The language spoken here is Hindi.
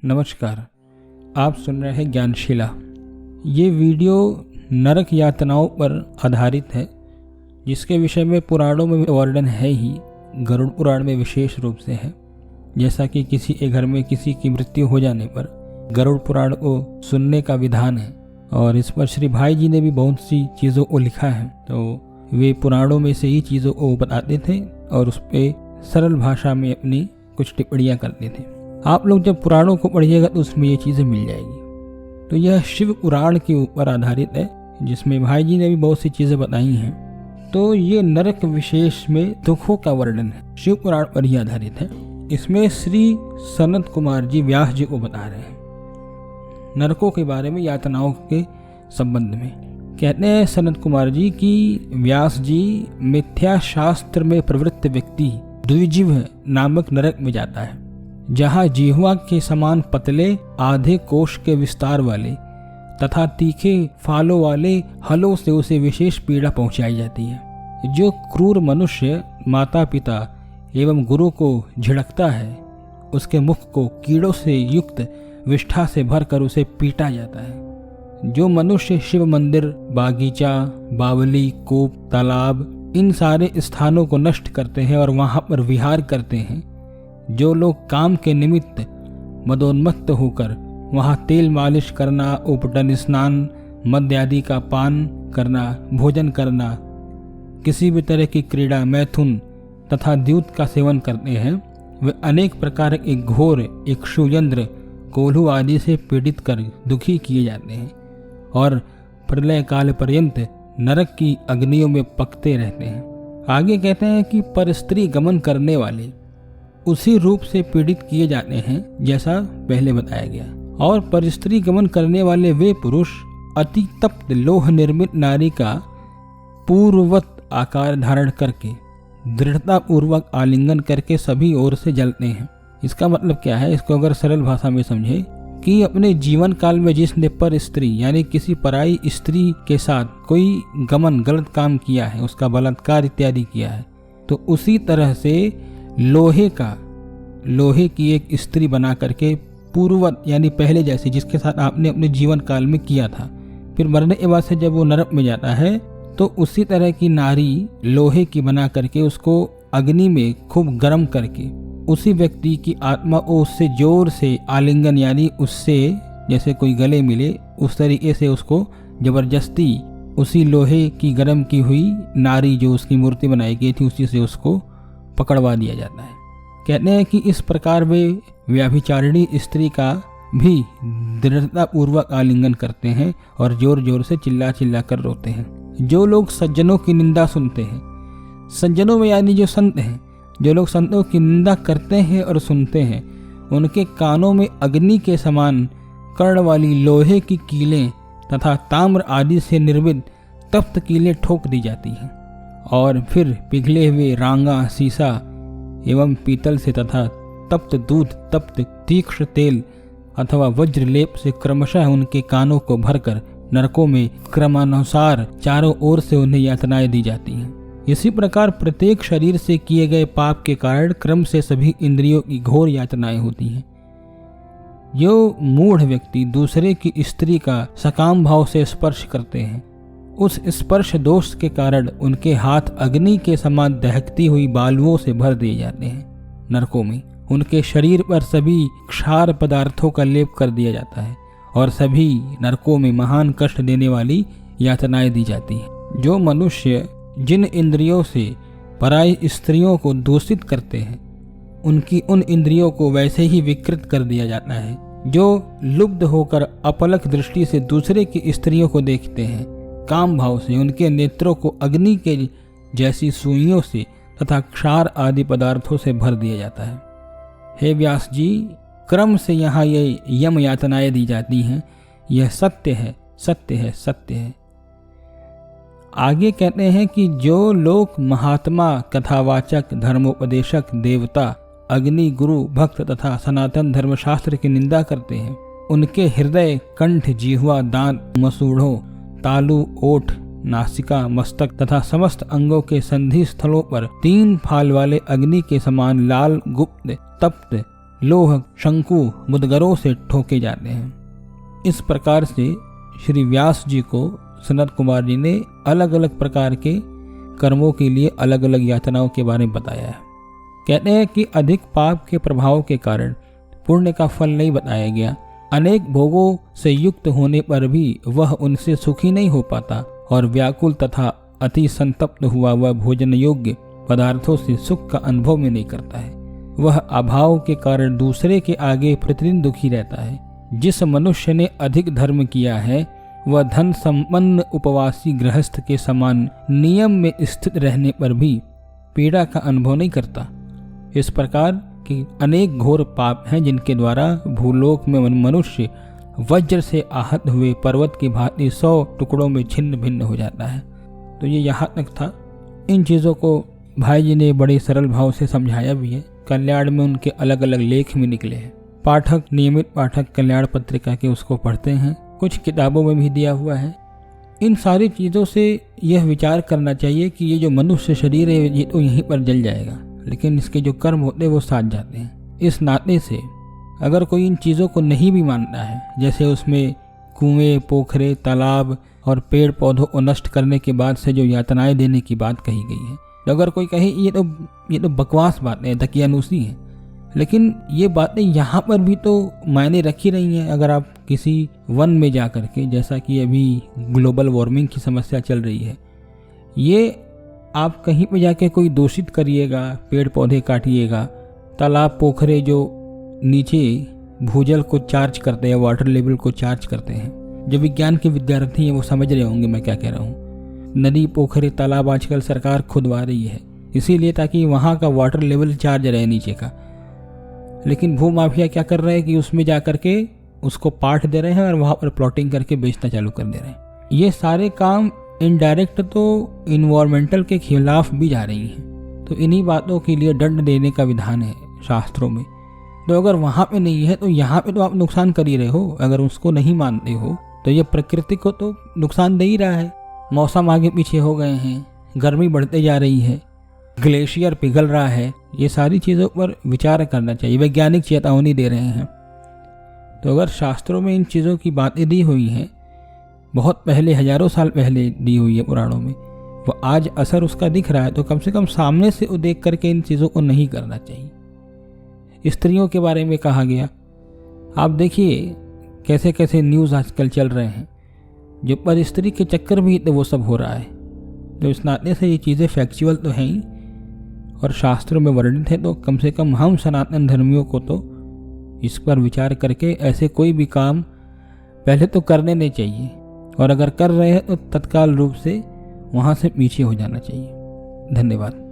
नमस्कार, आप सुन रहे हैं ज्ञानशिला। ये वीडियो नरक यातनाओं पर आधारित है, जिसके विषय में पुराणों में वर्णन है ही, गरुड़ पुराण में विशेष रूप से है। जैसा कि किसी के घर में किसी की मृत्यु हो जाने पर गरुड़ पुराण को सुनने का विधान है, और इस पर श्री भाई जी ने भी बहुत सी चीज़ों को लिखा है। तो वे पुराणों में से ही चीज़ों को बताते थे और उस पर सरल भाषा में अपनी कुछ टिप्पणियाँ करते थे। आप लोग जब पुराणों को पढ़िएगा तो उसमें ये चीज़ें मिल जाएगी। तो यह शिव पुराण के ऊपर आधारित है, जिसमें भाई जी ने भी बहुत सी चीज़ें बताई हैं। तो ये नरक विशेष में दुखों का वर्णन है, शिव पुराण पर ही आधारित है। इसमें श्री सनत कुमार जी व्यास जी को बता रहे हैं नरकों के बारे में, यातनाओं के संबंध में। कहते हैं सनत कुमार जी कि व्यास जी मिथ्या शास्त्र में प्रवृत्त व्यक्ति द्विजीव नामक नरक में जाता है, जहाँ जिह्वा के समान पतले आधे कोश के विस्तार वाले तथा तीखे फालों वाले हलों से उसे विशेष पीड़ा पहुंचाई जाती है। जो क्रूर मनुष्य माता पिता एवं गुरु को झिड़कता है, उसके मुख को कीड़ों से युक्त विष्ठा से भरकर उसे पीटा जाता है। जो मनुष्य शिव मंदिर, बागीचा, बावली, कूप, तालाब, इन सारे स्थानों को नष्ट करते हैं और वहाँ पर विहार करते हैं, जो लोग काम के निमित्त मदोन्मत्त होकर वहाँ तेल मालिश करना, उपटन स्नान, मद्य आदि का पान करना, भोजन करना, किसी भी तरह की क्रीड़ा, मैथुन तथा द्यूत का सेवन करते हैं, वे अनेक प्रकार के घोर इक्षुयंत्र, कोल्हू आदि से पीड़ित कर दुखी किए जाते हैं और प्रलय काल पर्यंत नरक की अग्नियों में पकते रहते हैं। आगे कहते हैं कि परस्त्री गमन करने वाले उसी रूप से पीड़ित किए जाते हैं जैसा पहले बताया गया। और परस्त्री गमन करने वाले वे पुरुष अति तप्त लोह निर्मित नारी का पूर्ववत आकार धारण करके दृढ़ता पूर्वक आलिंगन करके सभी ओर से जलते हैं। इसका मतलब क्या है? इसको अगर सरल भाषा में समझे कि अपने जीवन काल में जिसने पर स्त्री यानी किसी पराई स्त्री के साथ कोई गमन, गलत काम किया है, उसका बलात्कार इत्यादि किया है, तो उसी तरह से लोहे की एक स्त्री बना करके पूर्ववत यानी पहले जैसी, जिसके साथ आपने अपने जीवन काल में किया था, फिर मरने के बाद से जब वो नरक में जाता है तो उसी तरह की नारी लोहे की बना करके उसको अग्नि में खूब गर्म करके उसी व्यक्ति की आत्मा को उससे जोर से आलिंगन यानी उससे जैसे कोई गले मिले उस तरीके से उसको जबरदस्ती उसी लोहे की गर्म की हुई नारी जो उसकी मूर्ति बनाई गई थी उसी से उसको पकड़वा दिया जाता है। कहते हैं कि इस प्रकार वे व्याभिचारिणी स्त्री का भी दृढ़ता पूर्वक आलिंगन करते हैं और जोर जोर से चिल्ला चिल्ला कर रोते हैं। जो लोग सज्जनों की निंदा सुनते हैं, सज्जनों में यानी जो संत हैं, जो लोग संतों की निंदा करते हैं और सुनते हैं, उनके कानों में अग्नि के समान कर्ण वाली लोहे की कीलें तथा ताम्र आदि से निर्मित तप्त कीलें ठोक दी जाती हैं और फिर पिघले हुए रांगा, सीसा एवं पीतल से तथा तप्त दूध, तप्त तीक्ष्ण तेल अथवा वज्र लेप से क्रमशः उनके कानों को भरकर नरकों में क्रमानुसार चारों ओर से उन्हें यातनाएं दी जाती हैं। इसी प्रकार प्रत्येक शरीर से किए गए पाप के कारण क्रम से सभी इंद्रियों की घोर यातनाएं होती हैं। जो मूढ़ व्यक्ति दूसरे की स्त्री का सकाम भाव से स्पर्श करते हैं, उस स्पर्श दोष के कारण उनके हाथ अग्नि के समान दहकती हुई बालुओं से भर दिए जाते हैं। नरकों में उनके शरीर पर सभी क्षार पदार्थों का लेप कर दिया जाता है और सभी नरकों में महान कष्ट देने वाली यातनाएं दी जाती हैं। जो मनुष्य जिन इंद्रियों से पराई स्त्रियों को दूषित करते हैं, उनकी उन इंद्रियों को वैसे ही विकृत कर दिया जाता है। जो लुब्ध होकर अपलक दृष्टि से दूसरे की स्त्रियों को देखते हैं, काम भाव से उनके नेत्रों को अग्नि के जैसी सुइयों से तथा क्षार आदि पदार्थों से भर दिया जाता है। हे व्यास जी, क्रम से यहाँ ये यम यातनाएं दी जाती हैं। यह सत्य है, सत्य है, सत्य है। आगे कहते हैं कि जो लोग महात्मा, कथावाचक, धर्मोपदेशक, देवता, अग्नि, गुरु, भक्त तथा सनातन धर्मशास्त्र की निंदा करते हैं, उनके हृदय, कंठ, जिह्वा, दांत, मसूड़ों, तालू, ओठ, नासिका, मस्तक तथा समस्त अंगों के संधि स्थलों पर 3 फाल वाले अग्नि के समान लाल, गुप्त, तप्त लोह, शंकु, मुदगरों से ठोके जाते हैं। इस प्रकार से श्री व्यास जी को सनत कुमार जी ने अलग अलग प्रकार के कर्मों के लिए अलग अलग यातनाओं के बारे में बताया है। कहते हैं कि अधिक पाप के प्रभाव के कारण पुण्य का फल नहीं बताया गया। अनेक भोगों से युक्त होने पर भी वह उनसे सुखी नहीं हो पाता और व्याकुल तथा अति संतप्त हुआ वह भोजन योग्य पदार्थों से सुख का अनुभव में नहीं करता है। वह अभाव के कारण दूसरे के आगे प्रतिदिन दुखी रहता है। जिस मनुष्य ने अधिक धर्म किया है वह धन संपन्न उपवासी गृहस्थ के समान नियम में स्थित रहने पर भी पीड़ा का अनुभव नहीं करता। इस प्रकार के अनेक घोर पाप हैं जिनके द्वारा भूलोक में मनुष्य वज्र से आहत हुए पर्वत की भांति 100 टुकड़ों में छिन्न भिन्न हो जाता है। तो ये यहाँ तक था। इन चीज़ों को भाई जी ने बड़े सरल भाव से समझाया भी है। कल्याण में उनके अलग अलग लेख भी निकले हैं। पाठक, नियमित पाठक कल्याण पत्रिका के उसको पढ़ते हैं, कुछ किताबों में भी दिया हुआ है। इन सारी चीज़ों से यह विचार करना चाहिए कि ये जो मनुष्य शरीर है ये तो यहीं पर जल जाएगा, लेकिन इसके जो कर्म होते हैं वो साथ जाते हैं। इस नाते से अगर कोई इन चीज़ों को नहीं भी मानता है, जैसे उसमें कुएं, पोखरे, तालाब और पेड़ पौधों को नष्ट करने के बाद से जो यातनाएं देने की बात कही गई है, तो अगर कोई कहे ये तो बकवास बातें, दकियानूसी है, लेकिन ये बातें यहाँ पर भी तो मायने रखी रही हैं। अगर आप किसी वन में जा कर के, जैसा कि अभी ग्लोबल वार्मिंग की समस्या चल रही है, ये आप कहीं पे जाके कोई दूषित करिएगा, पेड़ पौधे काटिएगा, तालाब पोखरे जो नीचे भूजल को चार्ज करते हैं, वाटर लेवल को चार्ज करते हैं, जो विज्ञान के विद्यार्थी हैं वो समझ रहे होंगे मैं क्या कह रहा हूँ। नदी, पोखरे, तालाब आजकल सरकार खुदवा रही है इसीलिए ताकि वहाँ का वाटर लेवल चार्ज रहे नीचे का। लेकिन भू माफिया क्या कर रहे हैं कि उसमें जा करके उसको पाट दे रहे हैं और वहाँ पर प्लॉटिंग करके बेचना चालू कर दे रहे हैं। ये सारे काम इनडायरेक्ट तो इन्वायरमेंटल के खिलाफ भी जा रही हैं। तो इन्हीं बातों के लिए दंड देने का विधान है शास्त्रों में। तो अगर वहाँ पे नहीं है तो यहाँ पे तो आप नुकसान कर ही रहे हो। अगर उसको नहीं मानते हो तो ये प्रकृति को तो नुकसान दे ही रहा है। मौसम आगे पीछे हो गए हैं, गर्मी बढ़ते जा रही है, ग्लेशियर पिघल रहा है। ये सारी चीज़ों पर विचार करना चाहिए। वैज्ञानिक चेतावनी दे रहे हैं। तो अगर शास्त्रों में इन चीज़ों की बातें दी हुई हैं, बहुत पहले, हजारों साल पहले दी हुई है पुराणों में, वो आज असर उसका दिख रहा है, तो कम से कम सामने से वो देख करके इन चीज़ों को नहीं करना चाहिए। स्त्रियों के बारे में कहा गया, आप देखिए कैसे कैसे न्यूज़ आजकल चल रहे हैं, जो पर स्त्री के चक्कर में तो वो सब हो रहा है। तो इस नाते से ये चीज़ें फैक्चुअल तो हैं ही और शास्त्रों में वर्णित है। तो कम से कम हम सनातन धर्मियों को तो इस पर विचार करके ऐसे कोई भी काम पहले तो करने नहीं चाहिए, और अगर कर रहे हैं तो तत्काल रूप से वहाँ से पीछे हो जाना चाहिए। धन्यवाद।